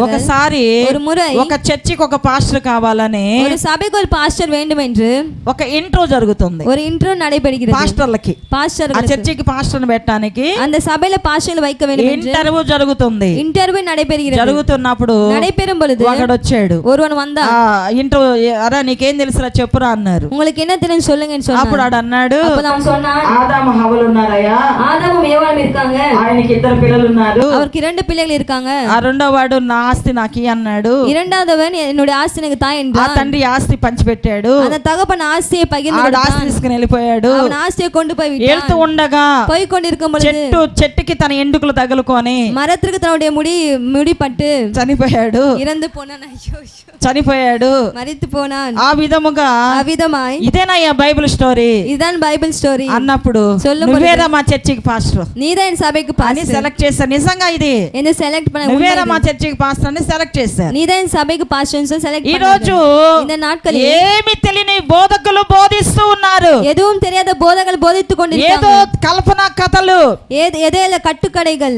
ఒకసారి ఒక చర్చికి ఒక పాస్టర్ కావాలని ஒரு சபைக்கு ஒரு பாஸ்டர் வேண்டும் என்று ఒక ఇంట్రో జరుగుతుంది. ஒரு ఇంట్రో நடைபெறுகிறது పాస్టర్లకి. ఆ பாஸ்டர்களுக்கு చర్చికి పాస్టర్ని పెట్టడానికి அந்த சபையில பாஸ்டர்లు வைக்க வேண்டும் என்று ఇంటర్వ్యూ జరుగుతుంది. ఇంటర్వ్యూ నடைபெறுகிறது. జరుగుతున్నప్పుడు நடைபெறும் பொழுது ఒకడు వచ్చాడు. ஒருவன் வந்தான். ఇంట్రో అరే నీకేం తెలుసురా చెప్పురా అన్నారు. உங்களுக்கு என்ன தெரியும் சொல்லுங்கன்னு சொன்னான். అప్పుడు ఆడు అన్నాడు அப்பதான் சொன்னான் ఆదాము హవ్వలు ఉన్నారయ్యా. ஆதாமும் ஏவாளும் இருக்காங்க. ఆయనకి ఇద్దరు పిల్లలు ఉన్నారు. அவருக்கு 2 பிள்ளைகள் இருக்காங்க. ఆ రెండో వాడు నా ఆస్తి నాకు అన్నాడు. இரண்டாவதவன் என்னுடைய ஆஸ்தி எனக்கு தா ఆ என்றான். తండ్రి ఆస్తి పంచిపెట్టాడు. அந்த தகப்பன் ஆஸ்தியை பகிர்ந்து ఆ ఆస్తి తీసుకుని వెళ్ళిపోయాడు. அவன் ஆஸ்தியை கொண்டு போய் விட்டான். వెళ్తూ ఉండగా போய் கொண்டிருக்கும் பொழுது చెట్టుకి తన ఎండుకులు తగులుకొని மரத்திற்கு தன்னுடைய முடி பட்டு చనిపోయాడు. இறந்து போனான். ஐயோ చనిపోయాడు. మరిத்து పోనాన్. ఆ విధముగా అవిధమాయ్ ఇదేనయ్యా బైబిల్ స్టోరీ ఇదాన్ బైబిల్ స్టోరీ అన్నప్పుడు నువ్వేరా మా చర్చికి పాస్టర్ నీదా ఈ సభకి అని పాస్టర్ సెలెక్ట్ చేశారు. నిజంగా ఇది என்ன సెలెక్ట్ பண்ண నువ్వేరా మా చర్చికి పాస్టర్ అని సెలెక్ట్ చేశారు. నీదా ఈ సభకి పాస్టర్ అని సెలెక్ట్ ఈ రోజు இந்த நாட்களில் ఏమీ తెలియని బోధకులు బోధిస్తూ ఉన్నారు. எதுவும் தெரியாத போதகர்கள் போதித்துக் கொண்டிருக்கிறாங்க. ఏదో కల్పన కథలు ఏదేల కట్టుకడైகள்